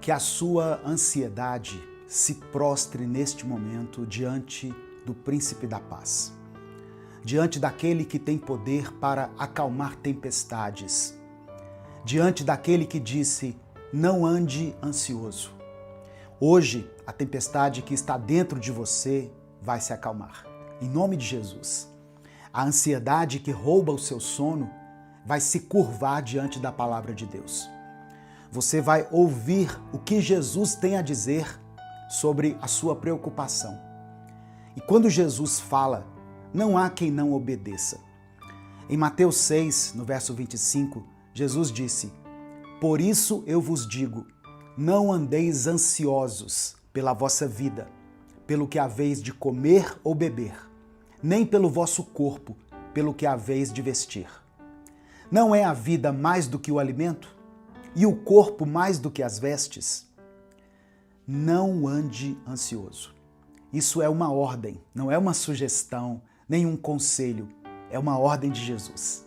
Que a sua ansiedade se prostre neste momento diante do Príncipe da Paz, diante daquele que tem poder para acalmar tempestades, diante daquele que disse: não ande ansioso. Hoje, a tempestade que está dentro de você vai se acalmar, em nome de Jesus. A ansiedade que rouba o seu sono vai se curvar diante da palavra de Deus. Você vai ouvir o que Jesus tem a dizer sobre a sua preocupação. E quando Jesus fala, não há quem não obedeça. Em Mateus 6, no verso 25, Jesus disse: por isso eu vos digo, não andeis ansiosos pela vossa vida, pelo que haveis de comer ou beber, nem pelo vosso corpo, pelo que haveis de vestir. Não é a vida mais do que o alimento? E o corpo mais do que as vestes? Não ande ansioso. Isso é uma ordem, não é uma sugestão, nem um conselho, é uma ordem de Jesus.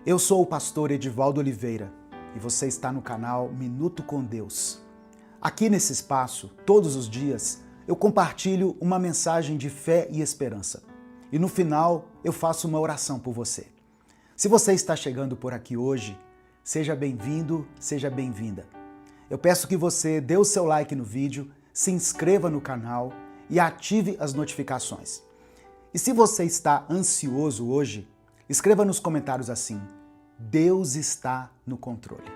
Eu sou o pastor Edivaldo Oliveira e você está no canal Minuto com Deus. Aqui nesse espaço, todos os dias, eu compartilho uma mensagem de fé e esperança. E no final, eu faço uma oração por você. Se você está chegando por aqui hoje, seja bem-vindo, seja bem-vinda. Eu peço que você dê o seu like no vídeo, se inscreva no canal e ative as notificações. E se você está ansioso hoje, escreva nos comentários assim: Deus está no controle.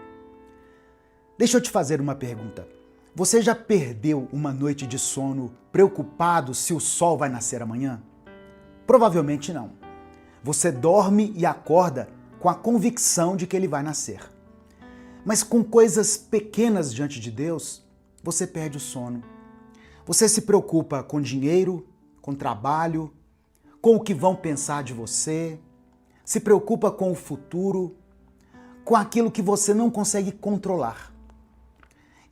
Deixa eu te fazer uma pergunta. Você já perdeu uma noite de sono preocupado se o sol vai nascer amanhã? Provavelmente não. Você dorme e acorda com a convicção de que ele vai nascer. Mas com coisas pequenas diante de Deus, você perde o sono. Você se preocupa com dinheiro, com trabalho, com o que vão pensar de você, se preocupa com o futuro, com aquilo que você não consegue controlar.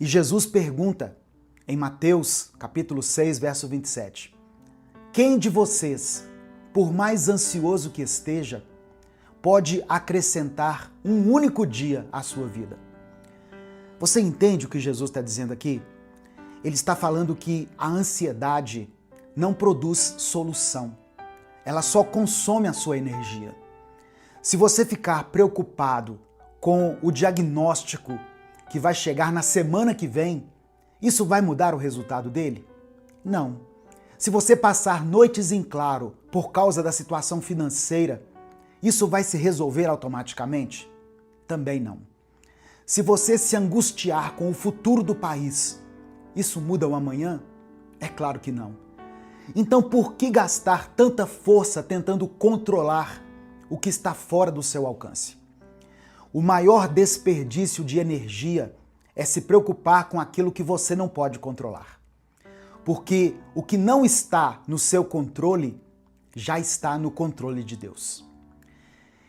E Jesus pergunta em Mateus, capítulo 6, verso 27, quem de vocês, por mais ansioso que esteja, pode acrescentar um único dia à sua vida? Você entende o que Jesus está dizendo aqui? Ele está falando que a ansiedade não produz solução. Ela só consome a sua energia. Se você ficar preocupado com o diagnóstico que vai chegar na semana que vem, isso vai mudar o resultado dele? Não. Se você passar noites em claro por causa da situação financeira, isso vai se resolver automaticamente? Também não. Se você se angustiar com o futuro do país, isso muda o amanhã? É claro que não. Então por que gastar tanta força tentando controlar o que está fora do seu alcance? O maior desperdício de energia é se preocupar com aquilo que você não pode controlar. Porque o que não está no seu controle já está no controle de Deus.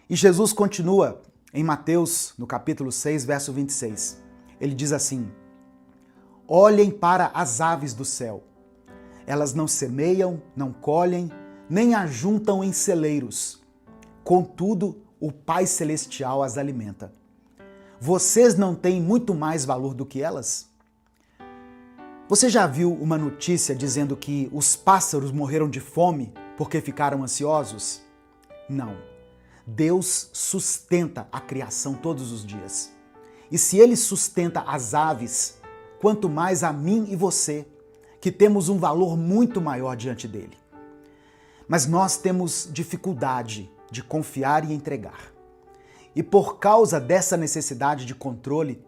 E Jesus continua em Mateus, no capítulo 6, verso 26. Ele diz assim: olhem para as aves do céu. Elas não semeiam, não colhem, nem ajuntam em celeiros. Contudo, o Pai Celestial as alimenta. Vocês não têm muito mais valor do que elas? Você já viu uma notícia dizendo que os pássaros morreram de fome porque ficaram ansiosos? Não. Deus sustenta a criação todos os dias. E se Ele sustenta as aves, quanto mais a mim e você, que temos um valor muito maior diante dele. Mas nós temos dificuldade de confiar e entregar. E por causa dessa necessidade de controle,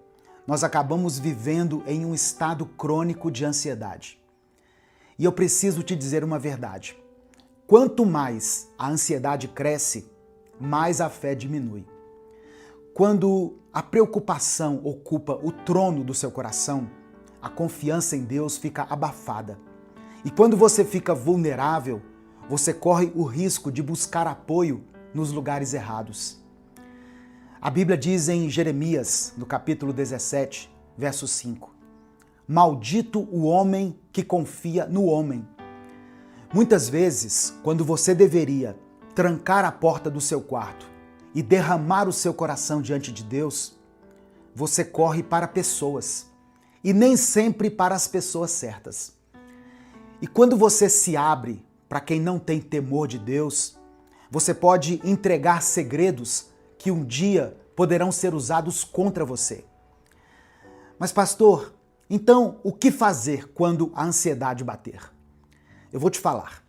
nós acabamos vivendo em um estado crônico de ansiedade. E eu preciso te dizer uma verdade. Quanto mais a ansiedade cresce, mais a fé diminui. Quando a preocupação ocupa o trono do seu coração, a confiança em Deus fica abafada. E quando você fica vulnerável, você corre o risco de buscar apoio nos lugares errados. A Bíblia diz em Jeremias, no capítulo 17, verso 5, maldito o homem que confia no homem. Muitas vezes, quando você deveria trancar a porta do seu quarto e derramar o seu coração diante de Deus, você corre para pessoas e nem sempre para as pessoas certas. E quando você se abre para quem não tem temor de Deus, você pode entregar segredos que um dia poderão ser usados contra você. Mas pastor, então o que fazer quando a ansiedade bater? Eu vou te falar.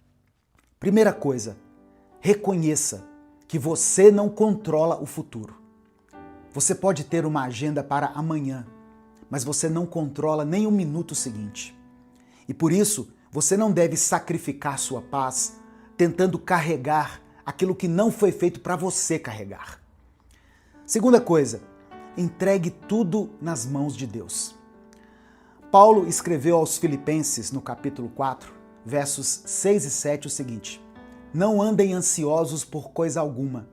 Primeira coisa, reconheça que você não controla o futuro. Você pode ter uma agenda para amanhã, mas você não controla nem o minuto seguinte. E por isso, você não deve sacrificar sua paz tentando carregar aquilo que não foi feito para você carregar. Segunda coisa, entregue tudo nas mãos de Deus. Paulo escreveu aos Filipenses, no capítulo 4, versos 6 e 7, o seguinte: não andem ansiosos por coisa alguma,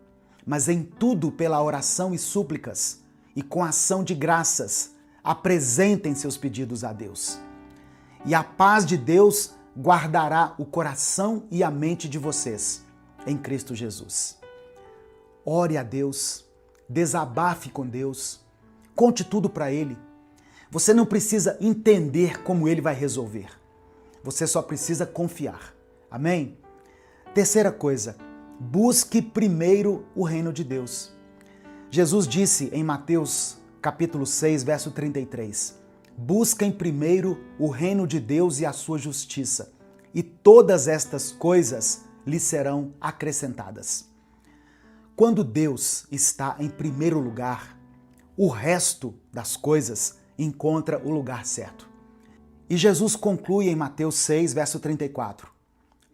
mas em tudo pela oração e súplicas, e com ação de graças, apresentem seus pedidos a Deus. E a paz de Deus guardará o coração e a mente de vocês, em Cristo Jesus. Ore a Deus, desabafe com Deus, conte tudo para Ele. Você não precisa entender como Ele vai resolver. Você só precisa confiar. Amém? Terceira coisa, busque primeiro o reino de Deus. Jesus disse em Mateus capítulo 6, verso 33, busquem primeiro o reino de Deus e a sua justiça, e todas estas coisas lhe serão acrescentadas. Quando Deus está em primeiro lugar, o resto das coisas encontra o lugar certo. E Jesus conclui em Mateus 6, verso 34,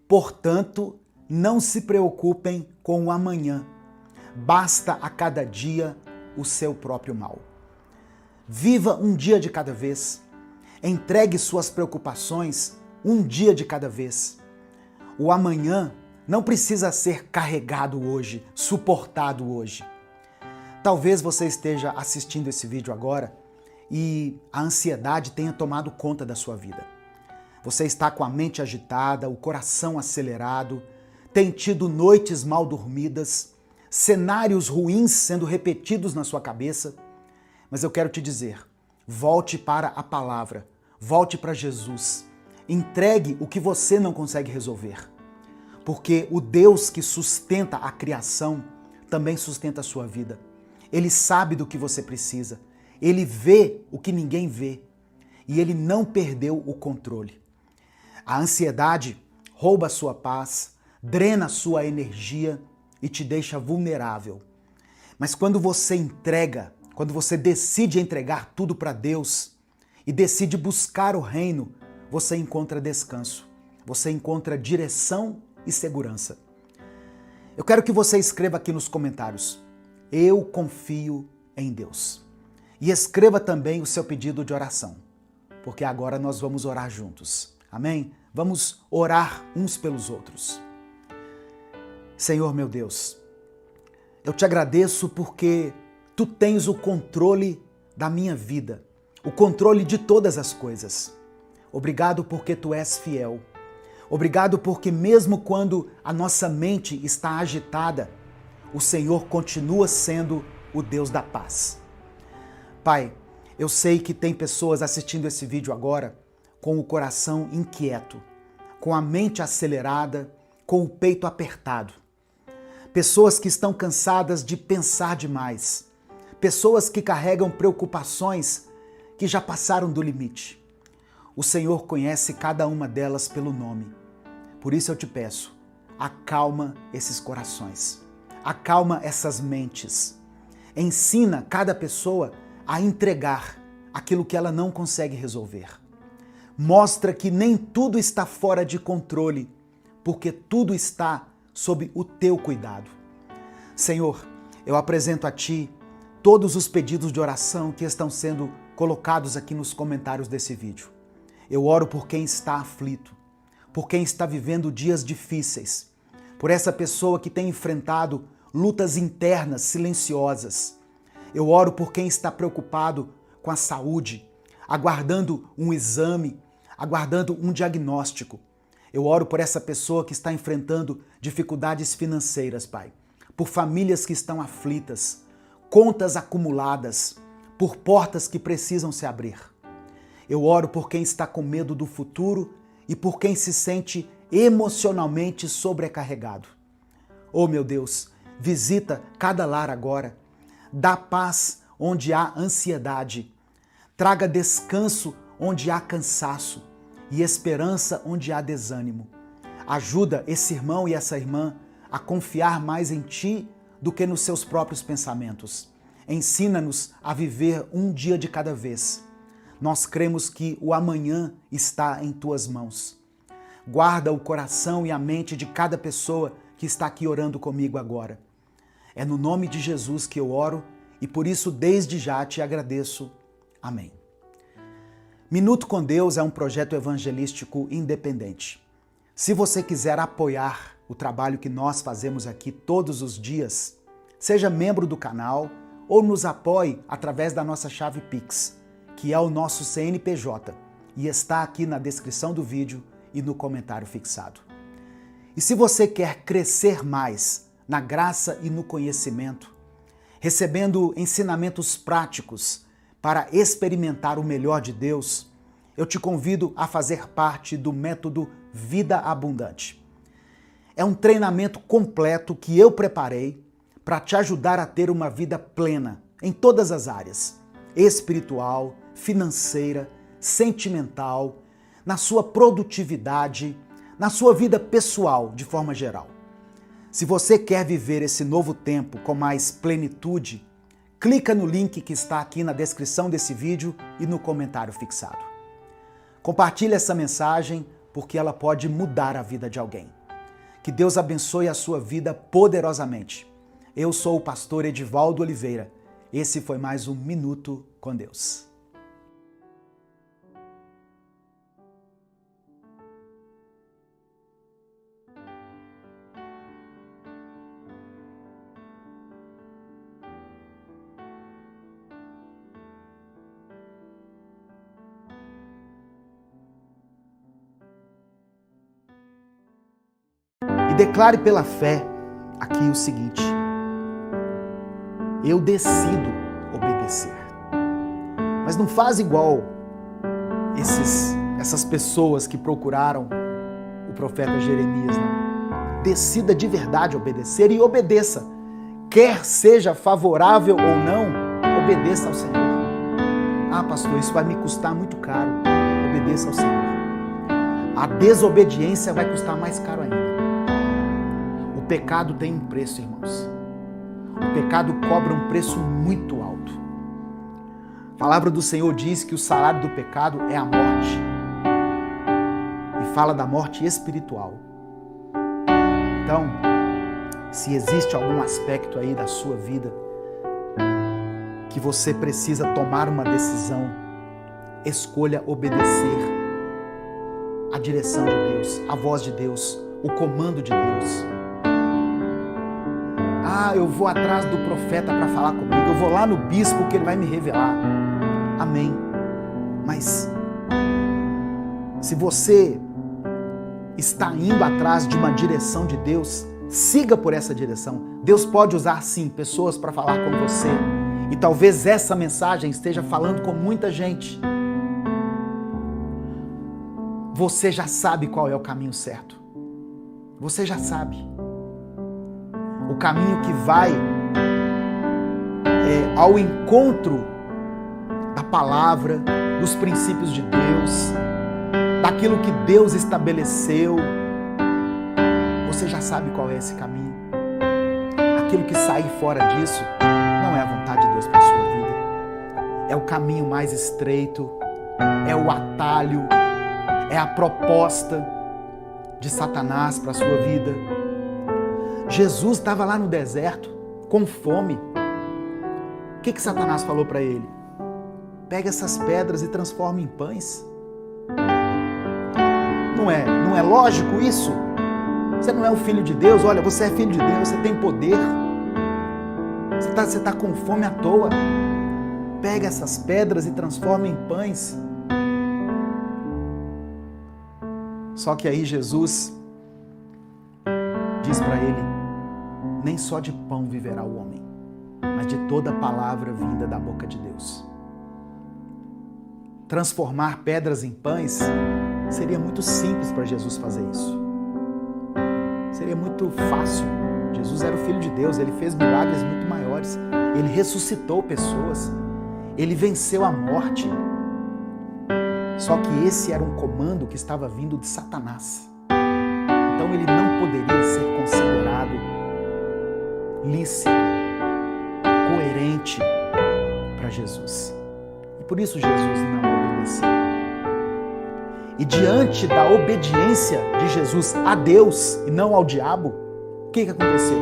portanto, não se preocupem com o amanhã, basta a cada dia o seu próprio mal. Viva um dia de cada vez. Entregue suas preocupações um dia de cada vez. O amanhã não precisa ser carregado hoje, suportado hoje. Talvez você esteja assistindo esse vídeo agora e a ansiedade tenha tomado conta da sua vida. Você está com a mente agitada, o coração acelerado, tem tido noites mal dormidas, cenários ruins sendo repetidos na sua cabeça. Mas eu quero te dizer, volte para a palavra, volte para Jesus, entregue o que você não consegue resolver. Porque o Deus que sustenta a criação também sustenta a sua vida. Ele sabe do que você precisa, ele vê o que ninguém vê e ele não perdeu o controle. A ansiedade rouba a sua paz, drena a sua energia e te deixa vulnerável. Mas quando você entrega, quando você decide entregar tudo para Deus e decide buscar o reino, você encontra descanso, você encontra direção e segurança. Eu quero que você escreva aqui nos comentários, eu confio em Deus. E escreva também o seu pedido de oração, porque agora nós vamos orar juntos. Amém? Vamos orar uns pelos outros. Senhor meu Deus, eu te agradeço porque Tu tens o controle da minha vida, o controle de todas as coisas. Obrigado porque Tu és fiel. Obrigado porque mesmo quando a nossa mente está agitada, o Senhor continua sendo o Deus da paz. Pai, eu sei que tem pessoas assistindo esse vídeo agora com o coração inquieto, com a mente acelerada, com o peito apertado. Pessoas que estão cansadas de pensar demais. Pessoas que carregam preocupações que já passaram do limite. O Senhor conhece cada uma delas pelo nome. Por isso eu te peço, acalma esses corações, acalma essas mentes. Ensina cada pessoa a entregar aquilo que ela não consegue resolver. Mostra que nem tudo está fora de controle, porque tudo está sob o teu cuidado. Senhor, eu apresento a Ti todos os pedidos de oração que estão sendo colocados aqui nos comentários desse vídeo. Eu oro por quem está aflito, por quem está vivendo dias difíceis, por essa pessoa que tem enfrentado lutas internas silenciosas. Eu oro por quem está preocupado com a saúde, aguardando um exame, aguardando um diagnóstico. Eu oro por essa pessoa que está enfrentando dificuldades financeiras, Pai, por famílias que estão aflitas, contas acumuladas, por portas que precisam se abrir. Eu oro por quem está com medo do futuro e por quem se sente emocionalmente sobrecarregado. Oh, meu Deus, visita cada lar agora. Dá paz onde há ansiedade. Traga descanso onde há cansaço e esperança onde há desânimo. Ajuda esse irmão e essa irmã a confiar mais em Ti do que nos seus próprios pensamentos. Ensina-nos a viver um dia de cada vez. Nós cremos que o amanhã está em Tuas mãos. Guarda o coração e a mente de cada pessoa que está aqui orando comigo agora. É no nome de Jesus que eu oro e por isso desde já te agradeço. Amém. Minuto com Deus é um projeto evangelístico independente. Se você quiser apoiar o trabalho que nós fazemos aqui todos os dias, seja membro do canal ou nos apoie através da nossa chave Pix, que é o nosso CNPJ, e está aqui na descrição do vídeo e no comentário fixado. E se você quer crescer mais na graça e no conhecimento, recebendo ensinamentos práticos para experimentar o melhor de Deus, eu te convido a fazer parte do método Vida Abundante. É um treinamento completo que eu preparei para te ajudar a ter uma vida plena em todas as áreas: espiritual, financeira, sentimental, na sua produtividade, na sua vida pessoal de forma geral. Se você quer viver esse novo tempo com mais plenitude, clica no link que está aqui na descrição desse vídeo e no comentário fixado. Compartilhe essa mensagem porque ela pode mudar a vida de alguém. Que Deus abençoe a sua vida poderosamente. Eu sou o pastor Edivaldo Oliveira. Esse foi mais um Minuto com Deus. E declare pela fé aqui o seguinte: eu decido obedecer. Mas não faz igual essas pessoas que procuraram o profeta Jeremias, não. Decida de verdade obedecer e obedeça. Quer seja favorável ou não, obedeça ao Senhor. Ah, pastor, isso vai me custar muito caro. Obedeça ao Senhor. A desobediência vai custar mais caro ainda. O pecado tem um preço, irmãos. O pecado cobra um preço muito alto. A palavra do Senhor diz que o salário do pecado é a morte. E fala da morte espiritual. Então, se existe algum aspecto aí da sua vida que você precisa tomar uma decisão, escolha obedecer à direção de Deus, à voz de Deus, o comando de Deus. Ah, eu vou atrás do profeta para falar comigo, eu vou lá no bispo que ele vai me revelar. Amém. Mas se você está indo atrás de uma direção de Deus, siga por essa direção. Deus pode usar sim pessoas para falar com você. E talvez essa mensagem esteja falando com muita gente. Você já sabe qual é o caminho certo. Você já sabe. O caminho que vai ao encontro da palavra, dos princípios de Deus, daquilo que Deus estabeleceu. Você já sabe qual é esse caminho. Aquilo que sair fora disso não é a vontade de Deus para a sua vida. É o caminho mais estreito, é o atalho, é a proposta de Satanás para a sua vida. Jesus estava lá no deserto, com fome. O que Satanás falou para ele? Pega essas pedras e transforma em pães. Não é lógico isso? Você não é o filho de Deus? Olha, você é filho de Deus, você tem poder. Você está com fome à toa. Pega essas pedras e transforma em pães. Só que aí Jesus diz para ele: nem só de pão viverá o homem, mas de toda palavra vinda da boca de Deus. transformar pedras em pães, seria muito simples para Jesus fazer isso. Seria muito fácil. Jesus era o Filho de Deus, ele fez milagres muito maiores. Ele ressuscitou pessoas, ele venceu a morte. Só que esse era um comando que estava vindo de Satanás. Então ele não poderia ser considerado lícito, coerente para Jesus. E por isso Jesus não obedeceu. E diante da obediência de Jesus a Deus e não ao diabo, o que aconteceu?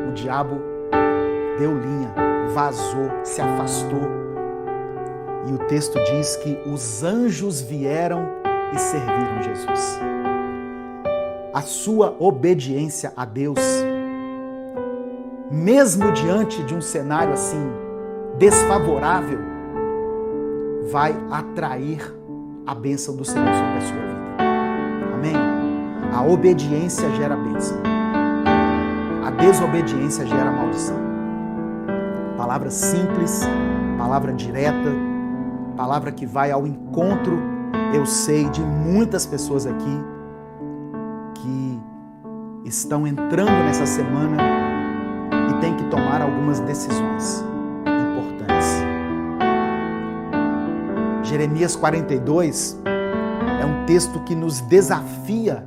O diabo deu linha, vazou, se afastou. E o texto diz que os anjos vieram e serviram Jesus. A sua obediência a Deus, mesmo diante de um cenário assim desfavorável, vai atrair a bênção do Senhor sobre a sua vida. Amém? A obediência gera bênção. A desobediência gera maldição. Palavra simples, palavra direta, palavra que vai ao encontro, eu sei, de muitas pessoas aqui que estão entrando nessa semana e têm que tomar algumas decisões importantes. Jeremias 42 é um texto que nos desafia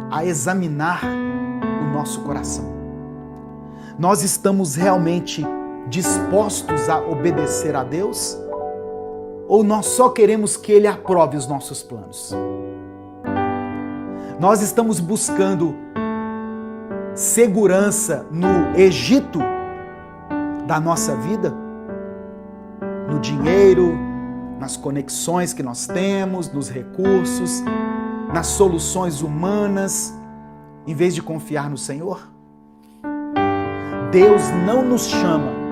a examinar o nosso coração. Nós estamos realmente dispostos a obedecer a Deus? Ou nós só queremos que Ele aprove os nossos planos? Nós estamos buscando segurança no Egito da nossa vida? No dinheiro, nas conexões que nós temos, nos recursos, nas soluções humanas, em vez de confiar no Senhor? Deus não nos chama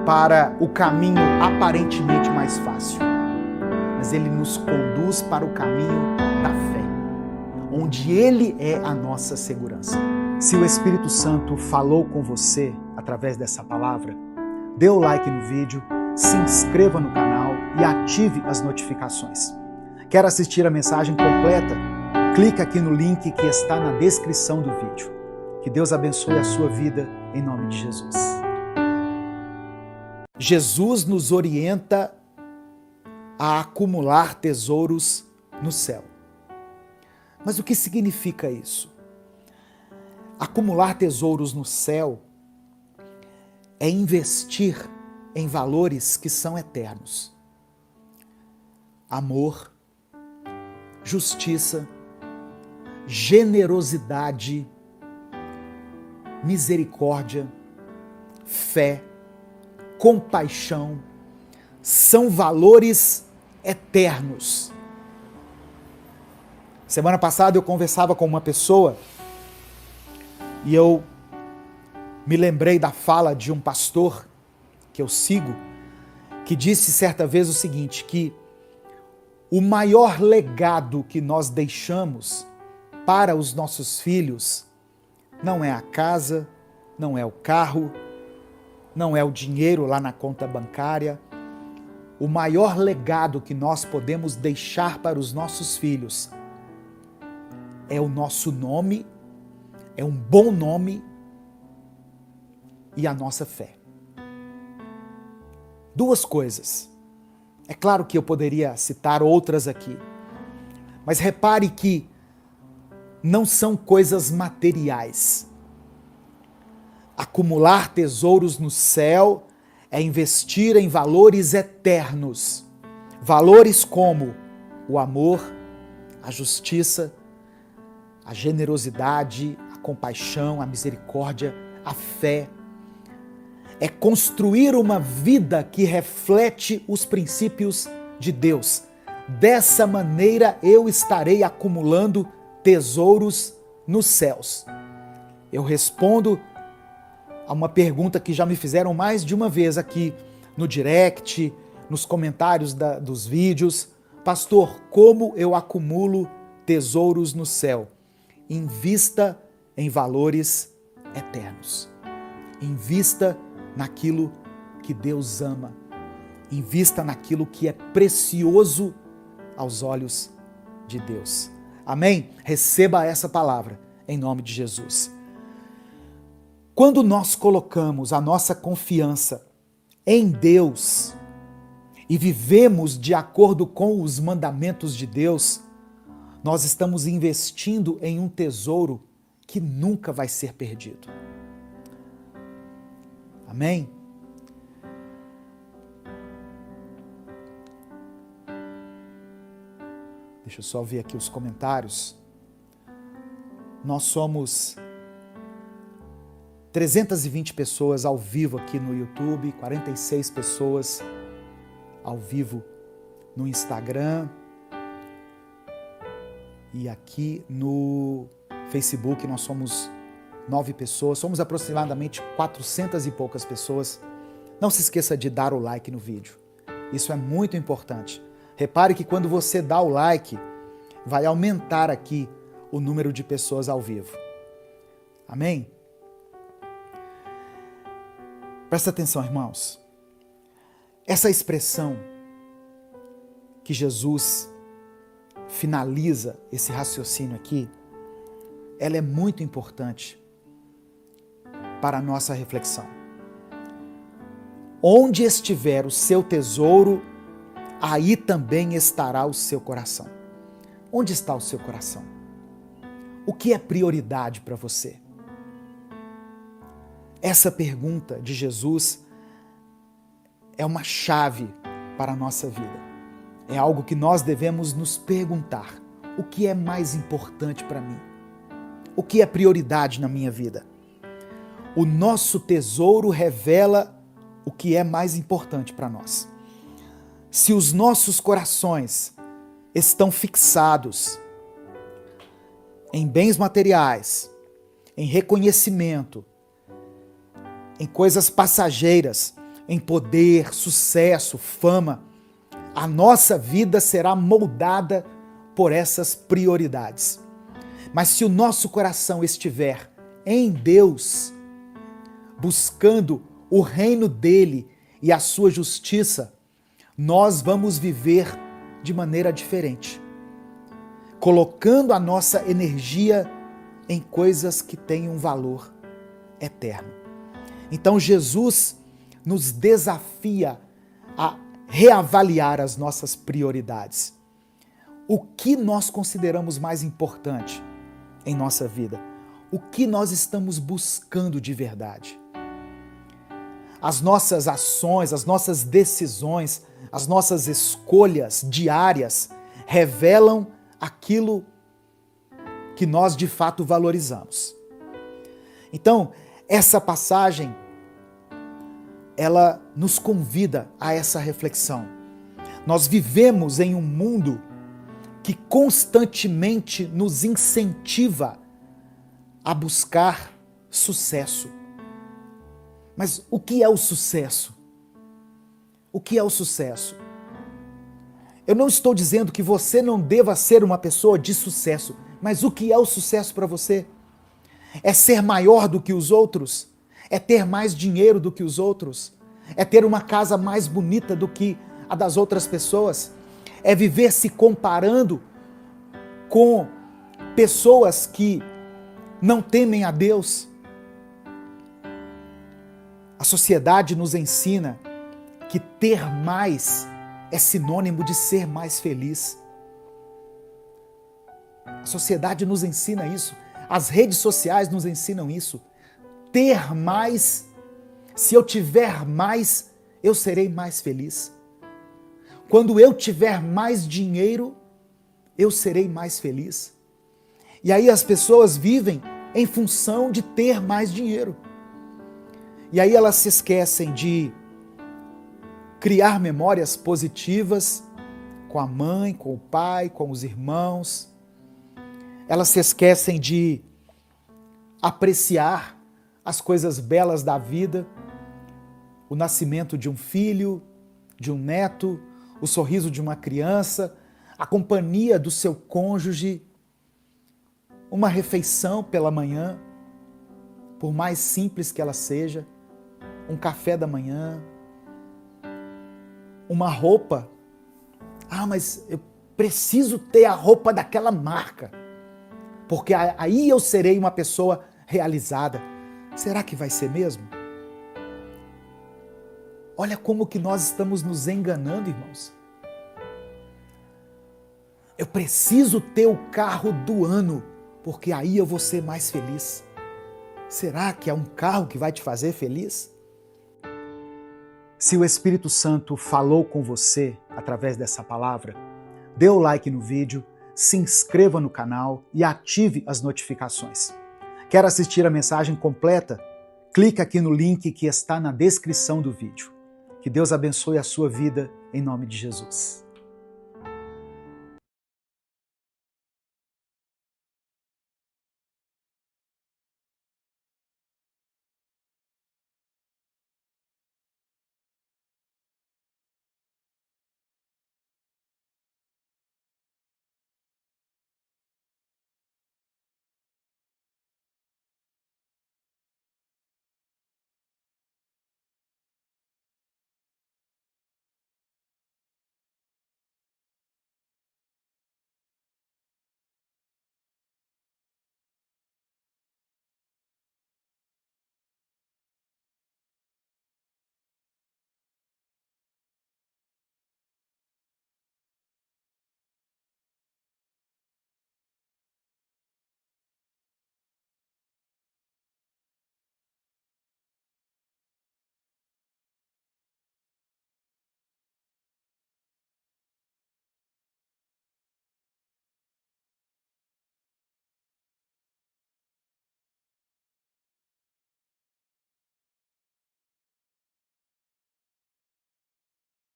para o caminho aparentemente mais fácil, mas Ele nos conduz para o caminho da fé, onde Ele é a nossa segurança. Se o Espírito Santo falou com você através dessa palavra, dê o like no vídeo, se inscreva no canal e ative as notificações. Quer assistir a mensagem completa? Clica aqui no link que está na descrição do vídeo. Que Deus abençoe a sua vida em nome de Jesus. Jesus nos orienta a acumular tesouros no céu. Mas o que significa isso? Acumular tesouros no céu é investir em valores que são eternos. Amor, justiça, generosidade, misericórdia, fé, compaixão, são valores eternos. Semana passada eu conversava com uma pessoa e eu me lembrei da fala de um pastor que eu sigo, que disse certa vez o seguinte, que o maior legado que nós deixamos para os nossos filhos não é a casa, não é o carro, não é o dinheiro lá na conta bancária. O maior legado que nós podemos deixar para os nossos filhos é o nosso nome, é um bom nome e a nossa fé. Duas coisas. É claro que eu poderia citar outras aqui, mas repare que não são coisas materiais. Acumular tesouros no céu é investir em valores eternos. Valores como o amor, a justiça, a generosidade, a compaixão, a misericórdia, a fé. É construir uma vida que reflete os princípios de Deus. Dessa maneira eu estarei acumulando tesouros nos céus. Eu respondo a uma pergunta que já me fizeram mais de uma vez aqui no direct, nos comentários dos vídeos. Pastor, como eu acumulo tesouros no céu? Invista em valores eternos. Invista naquilo que Deus ama. Invista naquilo que é precioso aos olhos de Deus. Amém? Receba essa palavra em nome de Jesus. Quando nós colocamos a nossa confiança em Deus e vivemos de acordo com os mandamentos de Deus, nós estamos investindo em um tesouro que nunca vai ser perdido. Amém? Deixa eu só ver aqui os comentários. Nós somos 320 pessoas ao vivo aqui no YouTube, 46 pessoas ao vivo no Instagram e aqui no Facebook nós somos 9 pessoas, somos aproximadamente 400 e poucas pessoas. Não se esqueça de dar o like no vídeo, isso é muito importante. Repare que quando você dá o like, vai aumentar aqui o número de pessoas ao vivo. Amém? Presta atenção, irmãos. Essa expressão que Jesus finaliza esse raciocínio aqui, ela é muito importante para a nossa reflexão. Onde estiver o seu tesouro, aí também estará o seu coração. Onde está o seu coração? O que é prioridade para você? Essa pergunta de Jesus é uma chave para a nossa vida. É algo que nós devemos nos perguntar. O que é mais importante para mim? O que é prioridade na minha vida? O nosso tesouro revela o que é mais importante para nós. Se os nossos corações estão fixados em bens materiais, em reconhecimento, em coisas passageiras, em poder, sucesso, fama, a nossa vida será moldada por essas prioridades. Mas se o nosso coração estiver em Deus, buscando o reino dele e a sua justiça, nós vamos viver de maneira diferente, colocando a nossa energia em coisas que têm um valor eterno. Então Jesus nos desafia a reavaliar as nossas prioridades. O que nós consideramos mais importante em nossa vida? O que nós estamos buscando de verdade? As nossas ações, as nossas decisões, as nossas escolhas diárias revelam aquilo que nós de fato valorizamos. Então, essa passagem, ela nos convida a essa reflexão. Nós vivemos em um mundo que constantemente nos incentiva a buscar sucesso. Mas o que é o sucesso? O que é o sucesso? Eu não estou dizendo que você não deva ser uma pessoa de sucesso, mas o que é o sucesso para você? É ser maior do que os outros? É ter mais dinheiro do que os outros? É ter uma casa mais bonita do que a das outras pessoas? É viver se comparando com pessoas que não temem a Deus? A sociedade nos ensina que ter mais é sinônimo de ser mais feliz. A sociedade nos ensina isso. As redes sociais nos ensinam isso. Ter mais, se eu tiver mais, eu serei mais feliz. Quando eu tiver mais dinheiro, eu serei mais feliz. E aí as pessoas vivem em função de ter mais dinheiro. E aí elas se esquecem de criar memórias positivas com a mãe, com o pai, com os irmãos. Elas se esquecem de apreciar as coisas belas da vida, o nascimento de um filho, de um neto, o sorriso de uma criança, a companhia do seu cônjuge, uma refeição pela manhã, por mais simples que ela seja, um café da manhã. uma roupa. Ah, mas eu preciso ter a roupa daquela marca, porque aí eu serei uma pessoa realizada. Será que vai ser mesmo? Olha como que nós estamos nos enganando, irmãos. Eu preciso ter o carro do ano, porque aí eu vou ser mais feliz. Será que é um carro que vai te fazer feliz? Se o Espírito Santo falou com você através dessa palavra, dê o like no vídeo, se inscreva no canal e ative as notificações. Quer assistir a mensagem completa? Clique aqui no link que está na descrição do vídeo. Que Deus abençoe a sua vida em nome de Jesus.